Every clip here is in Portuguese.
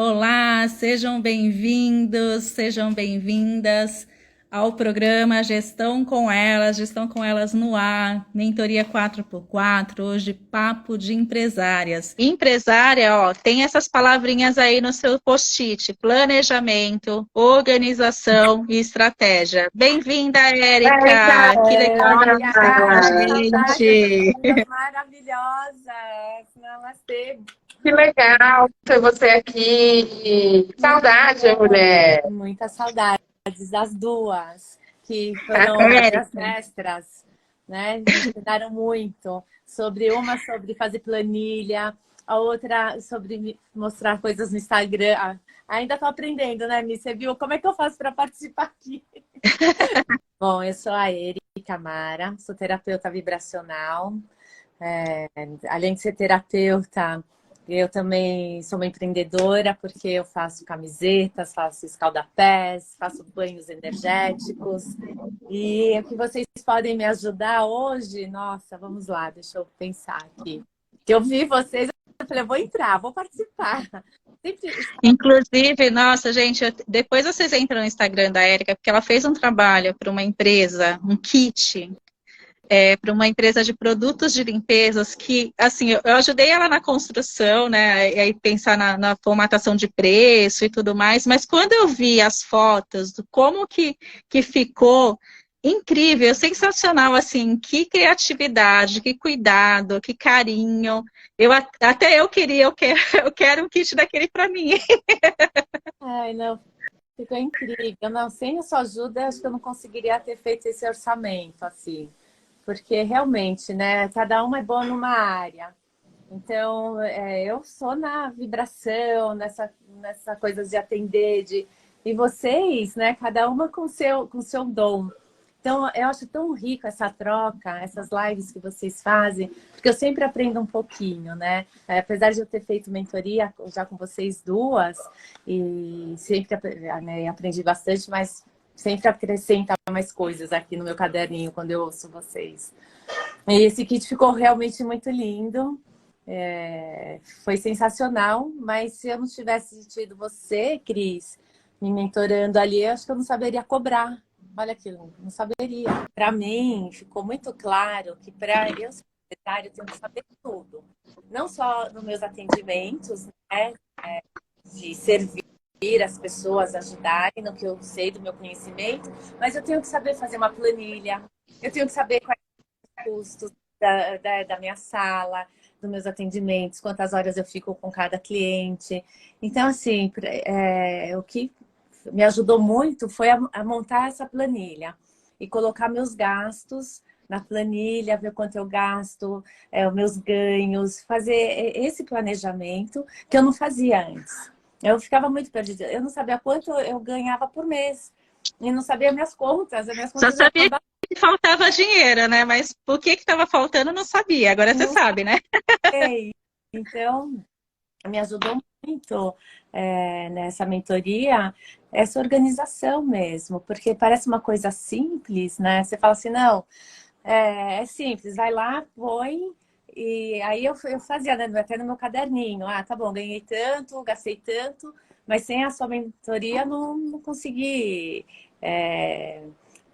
Olá, sejam bem-vindos, sejam bem-vindas ao programa Gestão com Elas no ar, Mentoria 4x4, hoje Papo de Empresárias. Empresária, ó, tem essas palavrinhas aí no seu post-it: planejamento, organização e estratégia. Bem-vinda, Érica! Que legal Oi, estar com a saudade dessas gente! meninas maravilhosas. Namastê. Que legal ter você aqui. Muito Saudade, bom. mulher. Muitas saudades das duas, que foram minhas Érica, mestras, né? Me ensinaram muito sobre sobre fazer planilha, a outra sobre mostrar coisas no Instagram. Ainda estou aprendendo, né, Mi? Você viu como é que eu faço para participar aqui? Bom, eu sou a Érica Mara, sou terapeuta vibracional. Além de ser terapeuta, eu também sou uma empreendedora, porque eu faço camisetas, faço escaldapés, faço banhos energéticos. E o que vocês podem me ajudar hoje? Nossa, vamos lá, deixa eu pensar aqui. Que eu vi vocês, eu falei, eu vou entrar, vou participar. Sempre... inclusive, nossa, gente, depois vocês entram no Instagram da Érica, porque ela fez um trabalho para uma empresa, um kit, para uma empresa de produtos de limpezas que, assim, eu ajudei ela na construção, né, e aí pensar na formatação de preço e tudo mais, mas quando eu vi as fotos do como que ficou incrível, sensacional, assim, que criatividade, que cuidado, que carinho. Até eu queria, eu quero um kit daquele para mim. Ai, não, ficou incrível. Não, sem a sua ajuda, acho que eu não conseguiria ter feito esse orçamento, assim. Porque realmente, né? Cada uma é boa numa área. Então, eu sou na vibração, nessa coisa de atender, e vocês, né? Cada uma com seu dom. Então, eu acho tão rico essa troca, essas lives que vocês fazem, porque eu sempre aprendo um pouquinho, né? Apesar de eu ter feito mentoria já com vocês duas, e sempre né, aprendi bastante, mas sempre acrescenta mais coisas aqui no meu caderninho quando eu ouço vocês. E esse kit ficou realmente muito lindo. Foi sensacional, mas se eu não tivesse tido você, Cris, me mentorando ali, eu acho que eu não saberia cobrar. Olha aquilo, não saberia. Para mim, ficou muito claro que para eu ser secretária, eu tenho que saber tudo. Não só nos meus atendimentos, né, de servir as pessoas, ajudarem no que eu sei do meu conhecimento, mas eu tenho que saber fazer uma planilha, eu tenho que saber quais custos da minha sala, dos meus atendimentos, quantas horas eu fico com cada cliente. Então, assim, o que me ajudou muito foi a montar essa planilha e colocar meus gastos na planilha, ver quanto eu gasto, os meus ganhos, fazer esse planejamento que eu não fazia antes. Eu ficava muito perdida. Eu não sabia quanto eu ganhava por mês. E não sabia as minhas Só contas eram sabia que faltava dinheiro, né? Mas por que estava faltando, eu não sabia. Agora você não sabe, né? sei. Então, me ajudou muito nessa mentoria essa organização mesmo, porque parece uma coisa simples, né? Você fala assim, não, é simples, vai lá, põe, e aí eu fazia, né, até no meu caderninho, ah, tá bom, ganhei tanto, gastei tanto, mas sem a sua mentoria não consegui,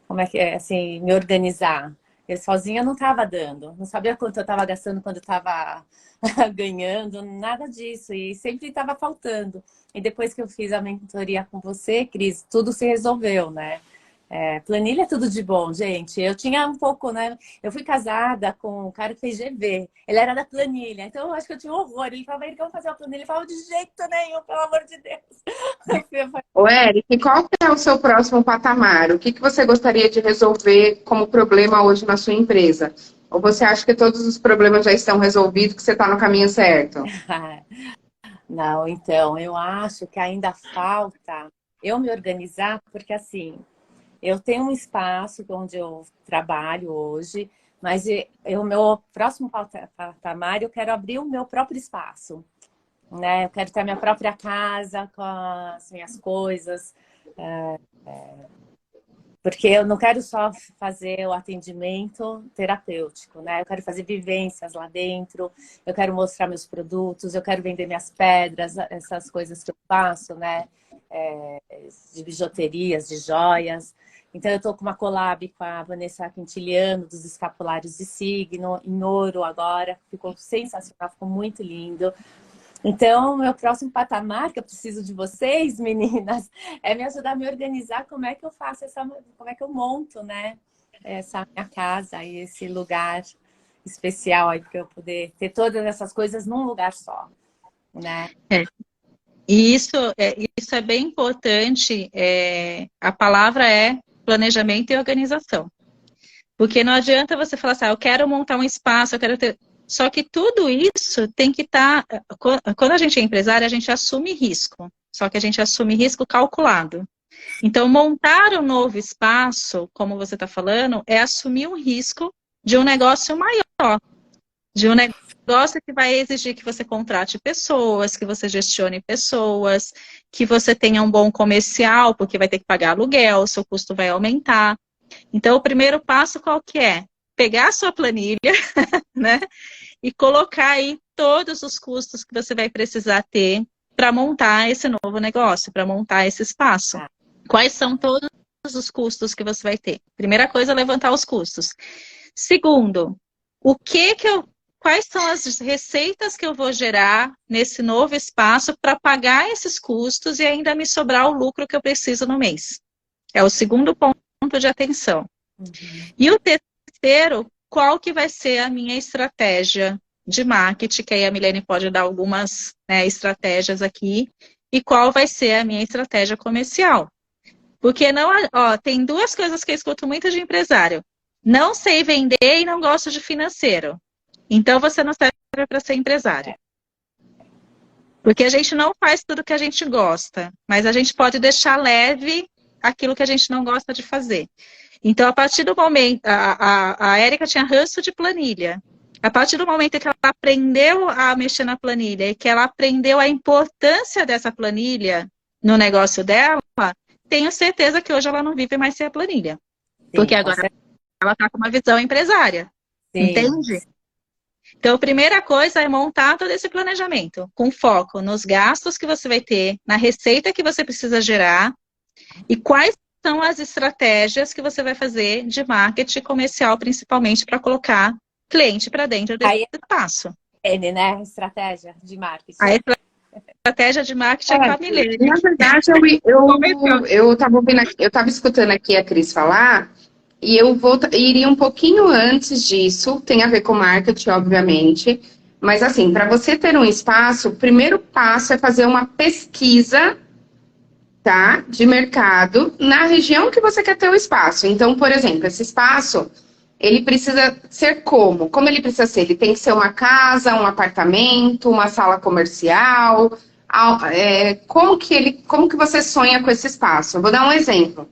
como é que é, assim, me organizar. Eu sozinha não estava dando, não sabia quanto eu estava gastando quando eu estava ganhando, nada disso, e sempre estava faltando. E depois que eu fiz a mentoria com você, Cris, tudo se resolveu, né? Planilha é tudo de bom, gente. Eu tinha um pouco, né? Eu fui casada com um cara que fez GV. Ele era da planilha, então eu acho que eu tinha um horror. Ele falava, ele quer fazer uma planilha. Ele falava, de jeito nenhum, pelo amor de Deus. Eu falei, Ô, Eric, e qual que é o seu próximo patamar? O que que você gostaria de resolver como problema hoje na sua empresa? Ou você acha que todos os problemas já estão resolvidos, que você está no caminho certo? não, então, eu acho que ainda falta eu me organizar, porque assim, eu tenho um espaço onde eu trabalho hoje, mas o meu próximo patamar, eu quero abrir o meu próprio espaço, né? Eu quero ter a minha própria casa com as minhas coisas. Porque eu não quero só fazer o atendimento terapêutico, né? Eu quero fazer vivências lá dentro, eu quero mostrar meus produtos, eu quero vender minhas pedras, essas coisas que eu faço, né? De bijuterias, de joias. Então, eu estou com uma collab com a Vanessa Quintiliano, dos escapulários de signo, em ouro agora. Ficou sensacional, ficou muito lindo. Então, meu próximo patamar, que eu preciso de vocês, meninas, é me ajudar a me organizar como é que eu faço como é que eu monto, né? Essa minha casa e esse lugar especial aí para eu poder ter todas essas coisas num lugar só, né? E isso é bem importante. A palavra é planejamento e organização. Porque não adianta você falar assim, eu quero montar um espaço, eu quero ter... Só que tudo isso tem que estar... Quando a gente é empresária, a gente assume risco. Só que a gente assume risco calculado. Então, montar um novo espaço, como você está falando, é assumir um risco de um negócio maior. De um negócio que vai exigir que você contrate pessoas, que você gestione pessoas, que você tenha um bom comercial, porque vai ter que pagar aluguel, seu custo vai aumentar. Então, o primeiro passo qual que é? Pegar a sua planilha, né? E colocar aí todos os custos que você vai precisar ter para montar esse novo negócio, para montar esse espaço. Quais são todos os custos que você vai ter? Primeira coisa, levantar os custos. Segundo, quais são as receitas que eu vou gerar nesse novo espaço para pagar esses custos e ainda me sobrar o lucro que eu preciso no mês? É o segundo ponto de atenção. E o terceiro, qual que vai ser a minha estratégia de marketing, que aí a Milene pode dar algumas, né, estratégias aqui, e qual vai ser a minha estratégia comercial. Porque tem duas coisas que eu escuto muito de empresário. Não sei vender e não gosto de financeiro. Então você não serve para ser empresário. Porque a gente não faz tudo que a gente gosta, mas a gente pode deixar leve aquilo que a gente não gosta de fazer. Então, a partir do momento... A Érica tinha ranço de planilha. A partir do momento que ela aprendeu a mexer na planilha e que ela aprendeu a importância dessa planilha no negócio dela, tenho certeza que hoje ela não vive mais sem a planilha. Sim, porque agora ela está com uma visão empresária. Sim. Entende? Então, a primeira coisa é montar todo esse planejamento, com foco nos gastos que você vai ter, na receita que você precisa gerar e quais são as estratégias que você vai fazer de marketing comercial, principalmente para colocar cliente para dentro desse espaço. Né? Estratégia de marketing. A estratégia de marketing é com a Milene. Na verdade, eu estava escutando aqui a Cris falar, e eu iria um pouquinho antes disso, tem a ver com marketing, obviamente, mas assim, para você ter um espaço, o primeiro passo é fazer uma pesquisa, tá, de mercado na região que você quer ter o espaço. Então, por exemplo, esse espaço, ele precisa ser como? Como ele precisa ser? Ele tem que ser uma casa, um apartamento, uma sala comercial. Como que você sonha com esse espaço? Eu vou dar um exemplo.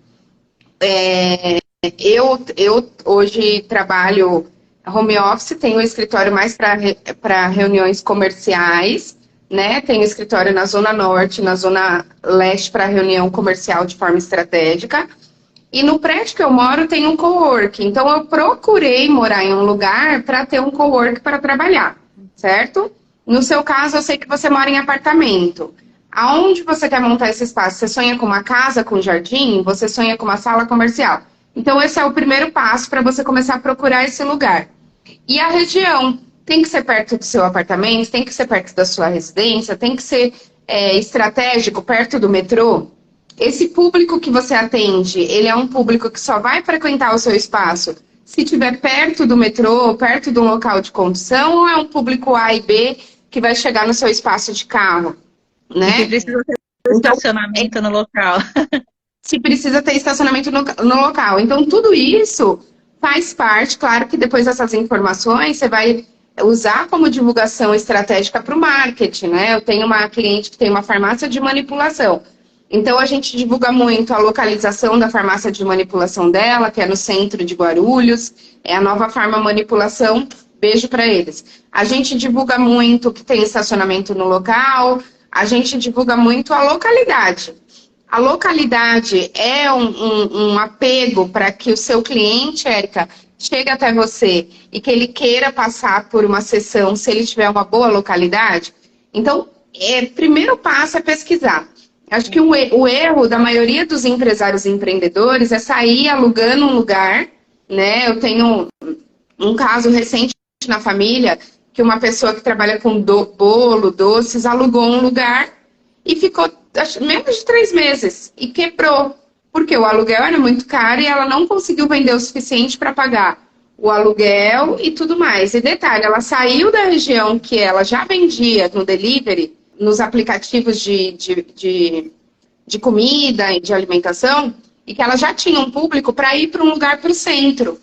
Eu hoje trabalho home office, tenho um escritório mais para reuniões comerciais, né? Tenho escritório na Zona Norte, na Zona Leste para reunião comercial de forma estratégica. E no prédio que eu moro tem um coworking. Então eu procurei morar em um lugar para ter um coworking para trabalhar, certo? No seu caso, eu sei que você mora em apartamento. Aonde você quer montar esse espaço? Você sonha com uma casa com jardim? Você sonha com uma sala comercial? Então esse é o primeiro passo para você começar a procurar esse lugar. E a região? Tem que ser perto do seu apartamento? Tem que ser perto da sua residência? Tem que ser estratégico, perto do metrô? Esse público que você atende, ele é um público que só vai frequentar o seu espaço se estiver perto do metrô, perto de um local de condução, ou é um público A e B que vai chegar no seu espaço de carro, né? E que precisa ter estacionamento no local. Se precisa ter estacionamento no local. Então, tudo isso faz parte, claro que depois dessas informações, você vai usar como divulgação estratégica para o marketing, né? Eu tenho uma cliente que tem uma farmácia de manipulação. Então, a gente divulga muito a localização da farmácia de manipulação dela, que é no centro de Guarulhos, é a Nova Farma Manipulação, beijo para eles. A gente divulga muito que tem estacionamento no local, a gente divulga muito a localidade. A localidade é um apego para que o seu cliente, Érica, chegue até você e que ele queira passar por uma sessão se ele tiver uma boa localidade? Então, primeiro passo é pesquisar. Acho que o erro da maioria dos empresários e empreendedores é sair alugando um lugar, né? Eu tenho um caso recente na família que uma pessoa que trabalha com bolo, doces, alugou um lugar e ficou menos de 3 meses e quebrou, porque o aluguel era muito caro e ela não conseguiu vender o suficiente para pagar o aluguel e tudo mais. E detalhe, ela saiu da região que ela já vendia no delivery, nos aplicativos de comida e de alimentação, e que ela já tinha um público para ir para um lugar para o centro.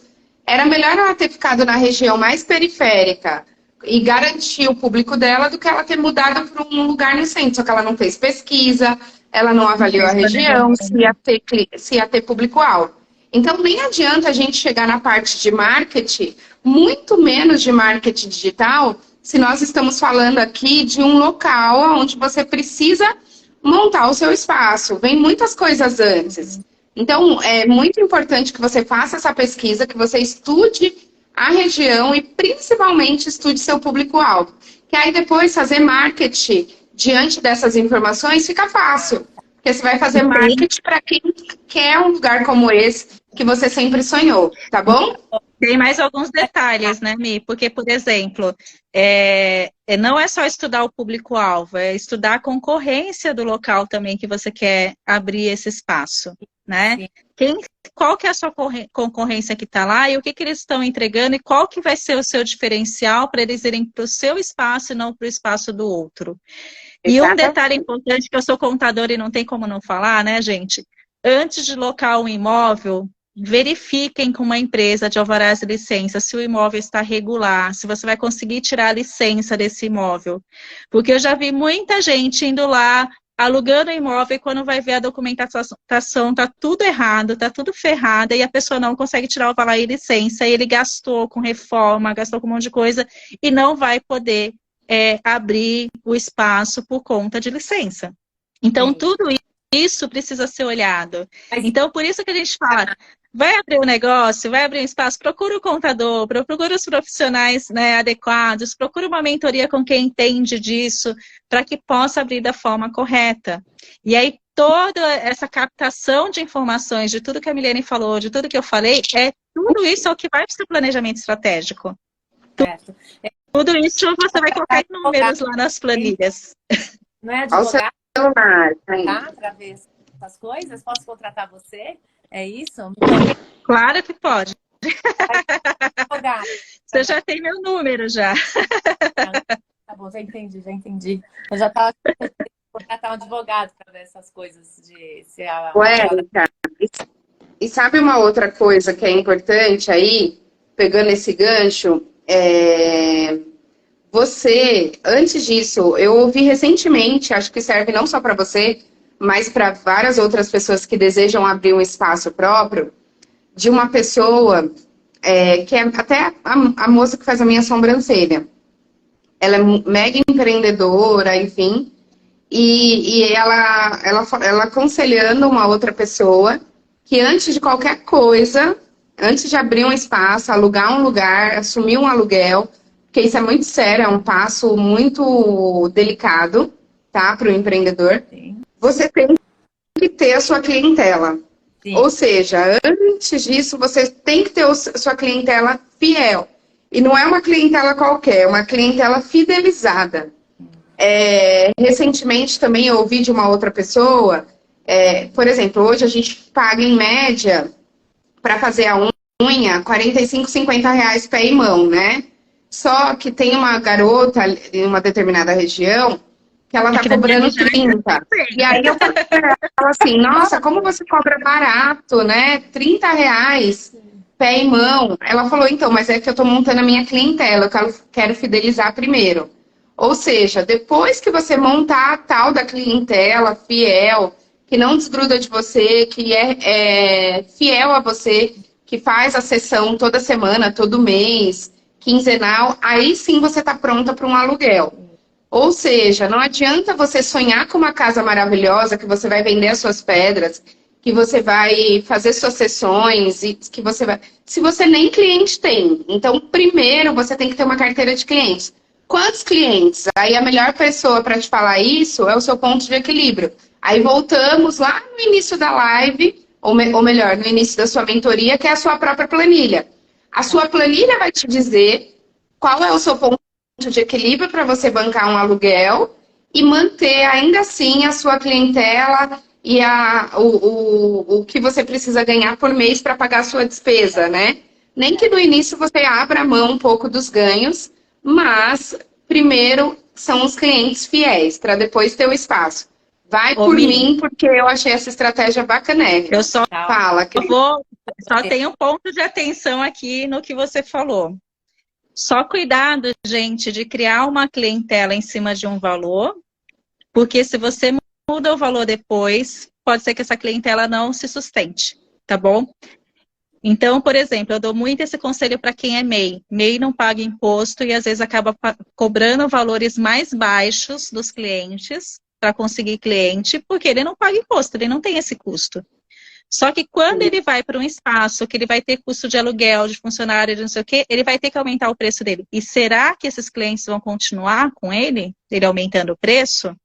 Era melhor ela ter ficado na região mais periférica e garantir o público dela do que ela ter mudado para um lugar no centro. Só que ela não fez pesquisa, ela não avaliou a região, se ia ter público-alvo. Então, nem adianta a gente chegar na parte de marketing, muito menos de marketing digital, se nós estamos falando aqui de um local onde você precisa montar o seu espaço. Vem muitas coisas antes. Então, é muito importante que você faça essa pesquisa, que você estude a região e principalmente estude seu público-alvo. Que aí depois fazer marketing diante dessas informações fica fácil. Porque você vai fazer marketing para quem quer um lugar como esse que você sempre sonhou, tá bom? Tem mais alguns detalhes, né, Mi? Porque, por exemplo, não é só estudar o público-alvo, é estudar a concorrência do local também que você quer abrir esse espaço, né? Qual que é a sua concorrência que está lá e o que eles estão entregando e qual que vai ser o seu diferencial para eles irem para o seu espaço e não para o espaço do outro. E um detalhe importante, que eu sou contadora e não tem como não falar, né, gente? Antes de locar um imóvel, verifiquem com uma empresa de alvarás e licença se o imóvel está regular, se você vai conseguir tirar a licença desse imóvel. Porque eu já vi muita gente indo lá, alugando o imóvel, e quando vai ver a documentação, tá tudo errado, tá tudo ferrado, e a pessoa não consegue tirar o alvará e licença, e ele gastou com reforma, gastou com um monte de coisa, e não vai poder abrir o espaço por conta de licença. Então, tudo isso precisa ser olhado. Então, por isso que a gente fala, vai abrir um negócio, vai abrir um espaço, procura o contador, procura os profissionais, né, adequados, procura uma mentoria com quem entende disso, para que possa abrir da forma correta. E aí, toda essa captação de informações, de tudo que a Milene falou, de tudo que eu falei, tudo isso é o que vai para o seu planejamento estratégico. Certo. Tudo isso você vai colocar em números lá nas planilhas. Não é advogado? Celular, Tá? Para ver essas coisas? Posso contratar você? É isso? Claro que pode. Advogado. Você já tem meu número, já. Tá bom, já entendi. Eu já estava contratar um advogado para ver essas coisas de ser a... Érica, e sabe uma outra coisa que é importante aí, pegando esse gancho? Você, antes disso, eu ouvi recentemente, acho que serve não só para você, mas para várias outras pessoas que desejam abrir um espaço próprio, de uma pessoa que é até a moça que faz a minha sobrancelha. Ela é mega empreendedora, enfim, e ela aconselhando uma outra pessoa que antes de qualquer coisa, antes de abrir um espaço, alugar um lugar, assumir um aluguel, porque isso é muito sério, é um passo muito delicado, tá, para o empreendedor. Sim. Você tem que ter a sua clientela. Sim. Ou seja, antes disso, você tem que ter a sua clientela fiel. E não é uma clientela qualquer, é uma clientela fidelizada. Recentemente também eu ouvi de uma outra pessoa, por exemplo, hoje a gente paga em média para fazer a unha, 45, 50 reais pé e mão, né? Só que tem uma garota em uma determinada região que ela tá cobrando 30. E aí eu falei pra ela assim, nossa, como você cobra barato, né? 30 reais pé e mão. Ela falou, então, mas é que eu tô montando a minha clientela, eu quero fidelizar primeiro. Ou seja, depois que você montar a tal da clientela fiel, que não desgruda de você, que é fiel a você, que faz a sessão toda semana, todo mês, quinzenal, aí sim você está pronta para um aluguel. Ou seja, não adianta você sonhar com uma casa maravilhosa, que você vai vender as suas pedras, que você vai fazer suas sessões, e que você vai. Se você nem cliente tem. Então, primeiro você tem que ter uma carteira de clientes. Quantos clientes? Aí a melhor pessoa para te falar isso é o seu ponto de equilíbrio. Aí voltamos lá no início da live, ou melhor, no início da sua mentoria, que é a sua própria planilha. A sua planilha vai te dizer qual é o seu ponto de equilíbrio para você bancar um aluguel e manter ainda assim a sua clientela e o que você precisa ganhar por mês para pagar a sua despesa, né? Nem que no início você abra mão um pouco dos ganhos, mas primeiro são os clientes fiéis, para depois ter o espaço. Vai Ô, por Mi, mim, porque eu achei essa estratégia bacanérrima. eu só Fala, só tenho um ponto de atenção aqui no que você falou. Só cuidado, gente, de criar uma clientela em cima de um valor, porque se você muda o valor depois, pode ser que essa clientela não se sustente, tá bom? Então, por exemplo, eu dou muito esse conselho para quem é MEI. MEI não paga imposto e às vezes acaba cobrando valores mais baixos dos clientes para conseguir cliente, porque ele não paga imposto, ele não tem esse custo. Só que quando ele vai para um espaço que ele vai ter custo de aluguel, de funcionário, de não sei o quê, ele vai ter que aumentar o preço dele. E será que esses clientes vão continuar com ele aumentando o preço?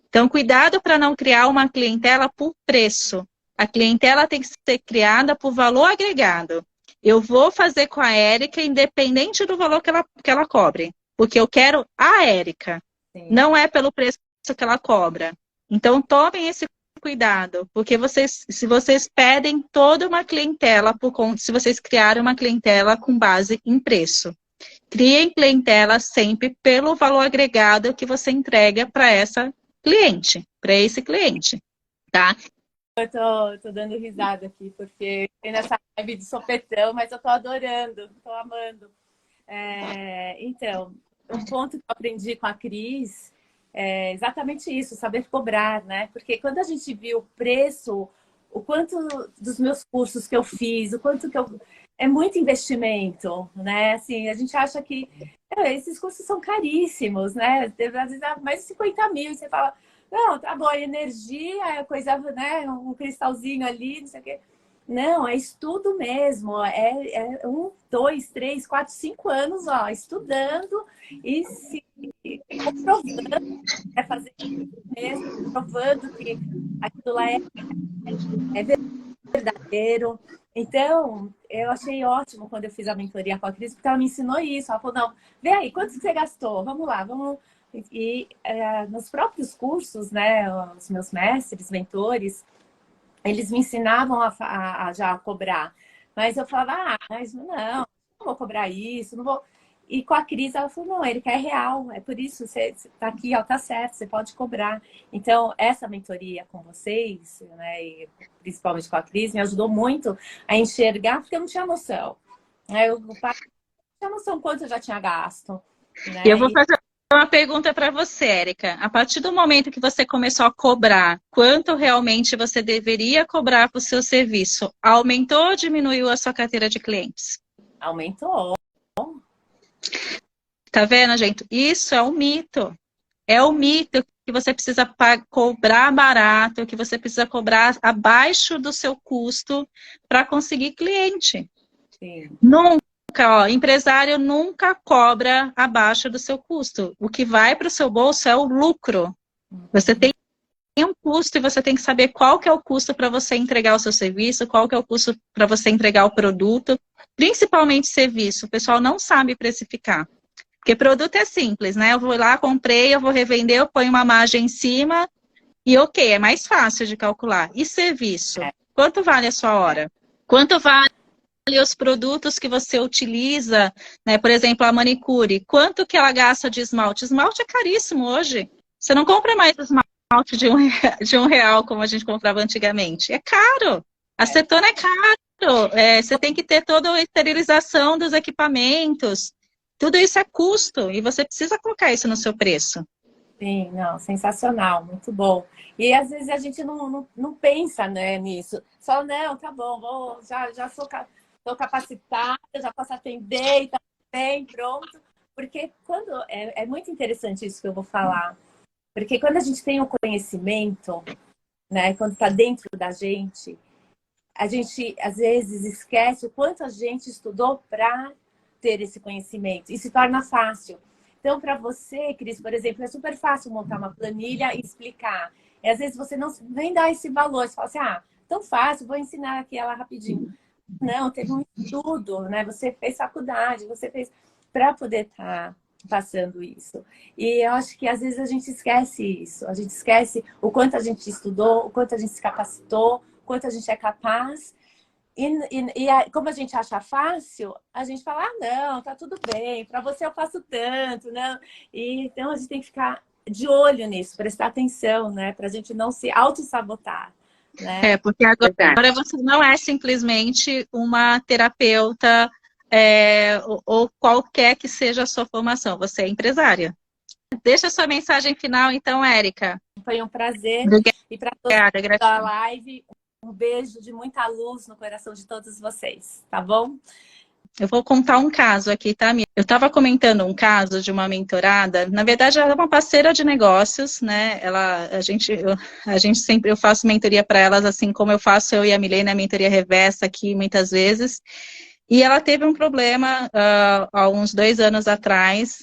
Então, cuidado para não criar uma clientela por preço. A clientela tem que ser criada por valor agregado. Eu vou fazer com a Érica, independente do valor que ela cobre. Porque eu quero a Érica. Sim. Não é pelo preço que ela cobra. Então, tomem esse cuidado, porque se vocês pedem toda uma clientela, se vocês criarem uma clientela com base em preço. Criem clientela sempre pelo valor agregado que você entrega para essa cliente, para esse cliente, tá? Eu tô dando risada aqui, porque tem nessa live de sopetão, mas eu tô adorando, tô amando. Então, um ponto que eu aprendi com a Cris é exatamente isso, saber cobrar, né? Porque quando a gente viu o preço, o quanto dos meus cursos que eu fiz, o quanto que eu... É muito investimento, né? Assim, a gente acha que esses cursos são caríssimos, né? Às vezes dá mais de 50 mil, e você fala, não, tá bom, energia, é coisa, né? Um cristalzinho ali, não sei o quê. Não, é estudo mesmo. É 1, 2, 3, 4, 5 anos, ó, estudando e se comprovando, fazer isso mesmo, provando que aquilo lá é verdadeiro. Então, eu achei ótimo quando eu fiz a mentoria com a Cris, porque ela me ensinou isso. Ela falou, não, vê aí, quanto que você gastou? Vamos lá, vamos... E nos próprios cursos, né, os meus mestres, mentores, eles me ensinavam a já cobrar. Mas eu falava, mas não vou cobrar isso, não vou... E com a Cris, ela falou, não, ele quer real, é por isso, você tá aqui, ó, tá certo, você pode cobrar. Então, essa mentoria com vocês, né, e principalmente com a Cris, me ajudou muito a enxergar, porque eu não tinha noção. Eu não tinha noção quanto eu já tinha gasto. Né? Eu vou fazer uma pergunta para você, Érica. A partir do momento que você começou a cobrar, quanto realmente você deveria cobrar para o seu serviço? Aumentou ou diminuiu a sua carteira de clientes? Aumentou. Tá vendo, gente? Isso é um mito. É um mito que você precisa cobrar barato, que você precisa cobrar abaixo do seu custo para conseguir cliente. Sim. Nunca, ó, empresário nunca cobra abaixo do seu custo. O que vai para o seu bolso é o lucro. Você tem um custo e você tem que saber qual que é o custo para você entregar o seu serviço, qual que é o custo para você entregar o produto, principalmente serviço. O pessoal não sabe precificar. Porque produto é simples, né? Eu vou lá, comprei, eu vou revender, eu ponho uma margem em cima e ok, é mais fácil de calcular. E serviço? Quanto vale a sua hora? Quanto vale os produtos que você utiliza, né? Por exemplo, a manicure. Quanto que ela gasta de esmalte? Esmalte é caríssimo hoje. Você não compra mais esmalte de um real como a gente comprava antigamente. É caro. Acetona é caro. Você tem que ter toda a esterilização dos equipamentos. Tudo isso é custo e você precisa colocar isso no seu preço. Sim, não, sensacional, muito bom. E às vezes a gente não pensa, né, nisso. Só, não, tá bom, já sou capacitada, já posso atender, tá bem, pronto. porque quando é muito interessante isso que eu vou falar. Porque quando a gente tem o conhecimento, né, quando está dentro da gente, a gente às vezes esquece o quanto a gente estudou para ter esse conhecimento e se torna fácil. Então, para você, Cris, por exemplo, é super fácil montar uma planilha e explicar. E às vezes você não nem dá esse valor, você fala assim, tão fácil, vou ensinar aqui ela rapidinho. Não, teve um estudo, né? Você fez faculdade, você fez para poder estar passando isso. E eu acho que às vezes a gente esquece isso. A gente esquece o quanto a gente estudou, o quanto a gente se capacitou, o quanto a gente é capaz. Como a gente acha fácil, a gente fala, não, tá tudo bem, para você eu faço tanto, né? E, então a gente tem que ficar de olho nisso, prestar atenção, né? Para a gente não se auto-sabotar. Né? Porque agora você não é simplesmente uma terapeuta ou qualquer que seja a sua formação, você é empresária. Deixa a sua mensagem final, então, Érica. Foi um prazer. Obrigada. E para todos da live, um beijo de muita luz no coração de todos vocês, tá bom? Eu vou contar um caso aqui, tá, Mia? Eu estava comentando um caso de uma mentorada. Na verdade, ela é uma parceira de negócios, né? A gente sempre, eu faço mentoria para elas, assim como eu faço eu e a Milena, a mentoria reversa aqui muitas vezes. E ela teve um problema há uns 2 anos atrás.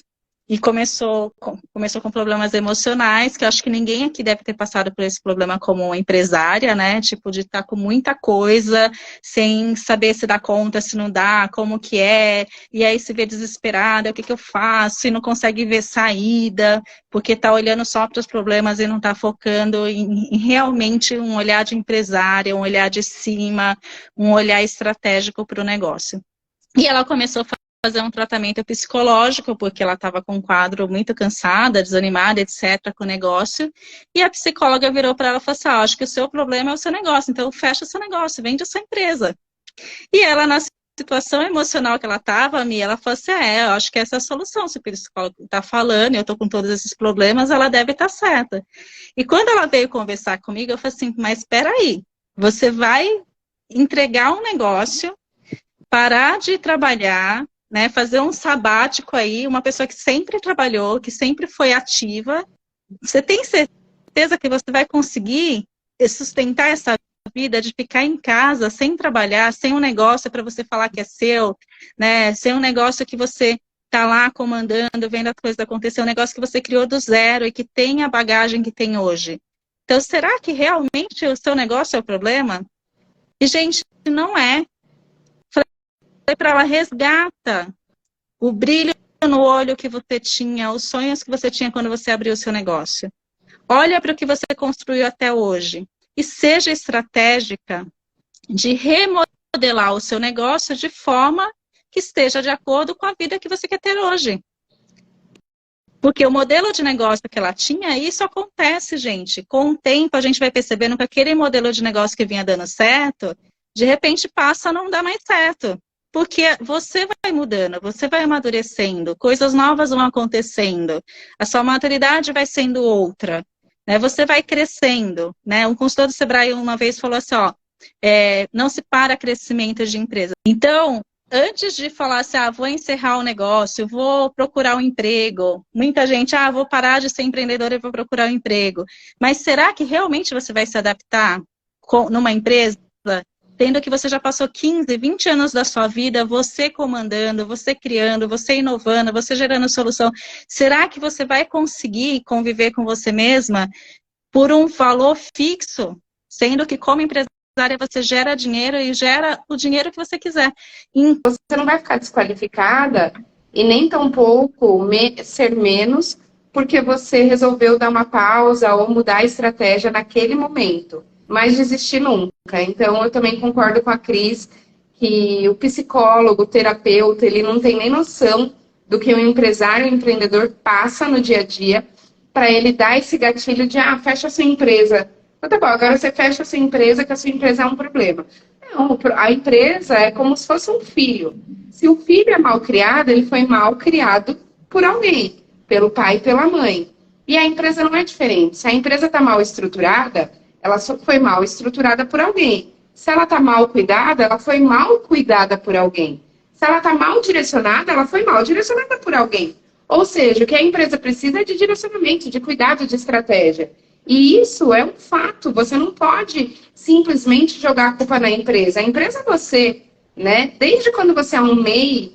E começou com problemas emocionais, que eu acho que ninguém aqui deve ter passado por esse problema como empresária, né? Tipo, de estar com muita coisa, sem saber se dá conta, se não dá, como que é, e aí se vê desesperada, o que eu faço, e não consegue ver saída, porque está olhando só para os problemas e não está focando em realmente um olhar de empresária, um olhar de cima, um olhar estratégico para o negócio. E ela começou a fazer um tratamento psicológico, porque ela estava com um quadro muito cansada, desanimada, etc., com o negócio. E a psicóloga virou para ela e falou assim, acho que o seu problema é o seu negócio, então fecha o seu negócio, vende a sua empresa. E ela, na situação emocional que ela estava, ela falou assim, eu acho que essa é a solução, se o psicólogo está falando, eu estou com todos esses problemas, ela deve estar certa. E quando ela veio conversar comigo, eu falei assim, mas espera aí, você vai entregar um negócio, parar de trabalhar, né, fazer um sabático aí, uma pessoa que sempre trabalhou, que sempre foi ativa, você tem certeza que você vai conseguir sustentar essa vida de ficar em casa, sem trabalhar, sem um negócio para você falar que é seu, né, sem um negócio que você está lá comandando, vendo as coisas acontecer, um negócio que você criou do zero e que tem a bagagem que tem hoje. Então, será que realmente o seu negócio é o problema? E, gente, não é. Para ela, resgata o brilho no olho que você tinha, os sonhos que você tinha quando você abriu o seu negócio. Olha para o que você construiu até hoje e seja estratégica de remodelar o seu negócio de forma que esteja de acordo com a vida que você quer ter hoje. Porque o modelo de negócio que ela tinha, isso acontece, gente. Com o tempo, a gente vai percebendo que aquele modelo de negócio que vinha dando certo, de repente passa a não dar mais certo. Porque você vai mudando, você vai amadurecendo, coisas novas vão acontecendo, a sua maturidade vai sendo outra, né? Você vai crescendo, né? Um consultor do Sebrae uma vez falou assim, não se para crescimento de empresa. Então, antes de falar assim, vou encerrar o negócio, vou procurar um emprego, muita gente, vou parar de ser empreendedora e vou procurar um emprego. Mas será que realmente você vai se adaptar numa empresa? Tendo que você já passou 15, 20 anos da sua vida, você comandando, você criando, você inovando, você gerando solução. Será que você vai conseguir conviver com você mesma por um valor fixo? Sendo que como empresária você gera dinheiro e gera o dinheiro que você quiser. Você não vai ficar desqualificada e nem tampouco ser menos porque você resolveu dar uma pausa ou mudar a estratégia naquele momento. Mas desistir nunca. Então, eu também concordo com a Cris que o psicólogo, o terapeuta, ele não tem nem noção do que o empresário, o empreendedor passa no dia a dia para ele dar esse gatilho de, fecha a sua empresa. Então, tá bom, agora você fecha a sua empresa, que a sua empresa é um problema. Não, a empresa é como se fosse um filho. Se o filho é mal criado, ele foi mal criado por alguém, pelo pai e pela mãe. E a empresa não é diferente. Se a empresa está mal estruturada, ela só foi mal estruturada por alguém. Se ela está mal cuidada, ela foi mal cuidada por alguém. Se ela está mal direcionada, ela foi mal direcionada por alguém. Ou seja, o que a empresa precisa é de direcionamento, de cuidado, de estratégia. E isso é um fato. Você não pode simplesmente jogar a culpa na empresa. A empresa é você, né? Desde quando você é um MEI,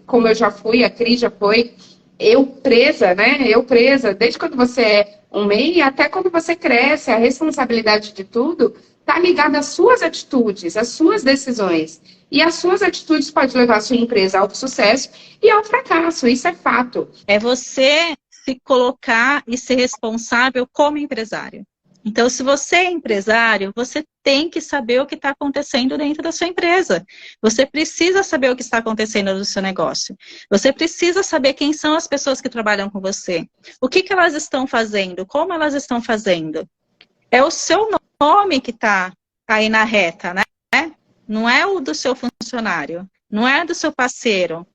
como eu já fui, a Cris já foi, eu presa, né? Eu presa, desde quando você é um MEI até quando você cresce, a responsabilidade de tudo está ligada às suas atitudes, às suas decisões. E as suas atitudes podem levar a sua empresa ao sucesso e ao fracasso, isso é fato. É você se colocar e ser responsável como empresário. Então, se você é empresário, você tem que saber o que está acontecendo dentro da sua empresa. Você precisa saber o que está acontecendo no seu negócio. Você precisa saber quem são as pessoas que trabalham com você. O que elas estão fazendo, como elas estão fazendo. É o seu nome que está aí na reta, né? Não é o do seu funcionário, não é do seu parceiro.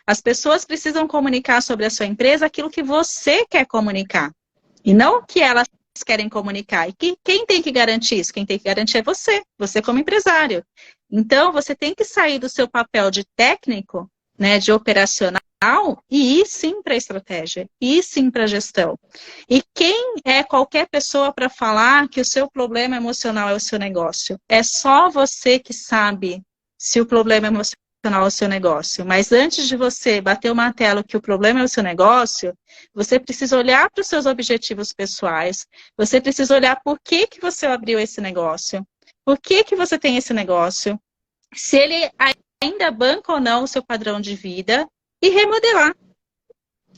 As pessoas precisam comunicar sobre a sua empresa aquilo que você quer comunicar. E não o que elas querem comunicar. E quem tem que garantir isso? Quem tem que garantir é você como empresário. Então, você tem que sair do seu papel de técnico, né, de operacional, e ir sim para a estratégia, ir sim para a gestão. E quem é qualquer pessoa para falar que o seu problema emocional é o seu negócio? É só você que sabe se o problema emocional é o seu negócio. Mas antes de você bater o martelo que o problema é o seu negócio, você precisa olhar para os seus objetivos pessoais, você precisa olhar por que você abriu esse negócio, por que você tem esse negócio, se ele ainda banca ou não o seu padrão de vida, e remodelar.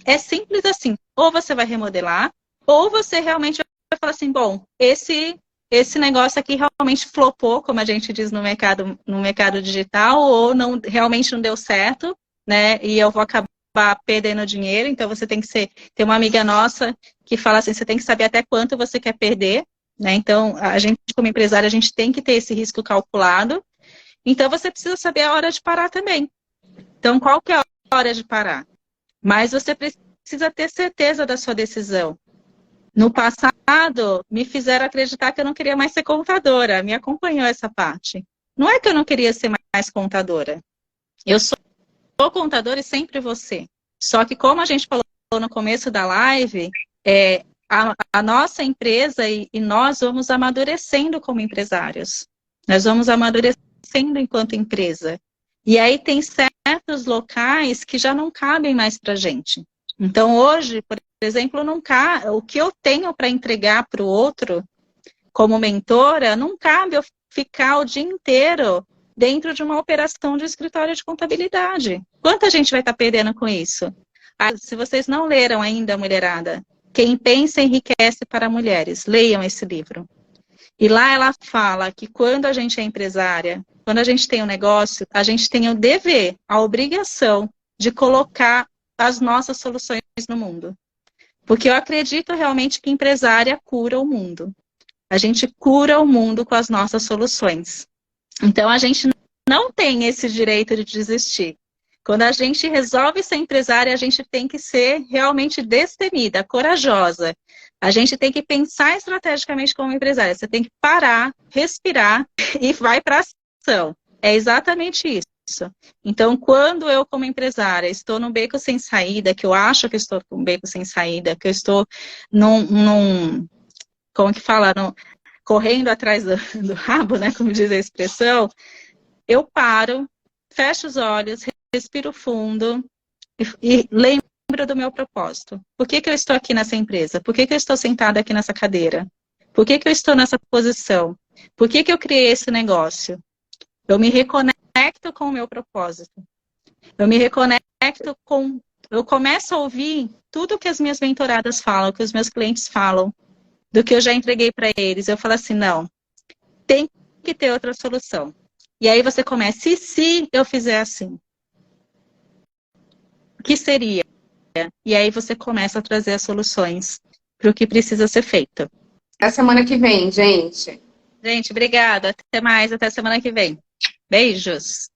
É simples assim. Ou você vai remodelar, ou você realmente vai falar assim, bom, esse negócio aqui realmente flopou, como a gente diz no mercado digital, ou realmente não deu certo, né? E eu vou acabar perdendo dinheiro. Então você tem que tem uma amiga nossa que fala assim, você tem que saber até quanto você quer perder, né? Então, a gente, como empresária, a gente tem que ter esse risco calculado. Então, você precisa saber a hora de parar também. Então, qual que é a hora de parar? Mas você precisa ter certeza da sua decisão. No passado, me fizeram acreditar que eu não queria mais ser contadora. Me acompanhou essa parte. Não é que eu não queria ser mais contadora. Eu sou contadora e sempre vou ser. Só que, como a gente falou no começo da live, a nossa empresa e nós vamos amadurecendo como empresários. Nós vamos amadurecendo enquanto empresa. E aí tem certos locais que já não cabem mais para a gente. Então, hoje, por exemplo, o que eu tenho para entregar para o outro, como mentora, não cabe eu ficar o dia inteiro dentro de uma operação de escritório de contabilidade. Quanta gente vai estar perdendo com isso? Se vocês não leram ainda, mulherada, Quem Pensa Enriquece para Mulheres, leiam esse livro. E lá ela fala que quando a gente é empresária, quando a gente tem um negócio, a gente tem o dever, a obrigação de colocar as nossas soluções no mundo. Porque eu acredito realmente que empresária cura o mundo. A gente cura o mundo com as nossas soluções. Então, a gente não tem esse direito de desistir. Quando a gente resolve ser empresária, a gente tem que ser realmente destemida, corajosa. A gente tem que pensar estrategicamente como empresária. Você tem que parar, respirar e vai para ação. É exatamente isso. Então, quando eu, como empresária, estou num beco sem saída, que eu acho que estou com um beco sem saída, que eu estou como que fala? Correndo atrás do rabo, né? Como diz a expressão, eu paro, fecho os olhos, respiro fundo e lembro do meu propósito. Por que eu estou aqui nessa empresa? Por que eu estou sentada aqui nessa cadeira? Por que eu estou nessa posição? Por que eu criei esse negócio? Eu me reconecto com o meu propósito. Eu me reconecto com... Eu começo a ouvir tudo que as minhas mentoradas falam, que os meus clientes falam, do que eu já entreguei para eles. Eu falo assim, não, tem que ter outra solução. E aí você começa, e se eu fizer assim? O que seria? E aí você começa a trazer as soluções para o que precisa ser feito. Até semana que vem, gente. Gente, obrigada. Até mais, até semana que vem. Beijos.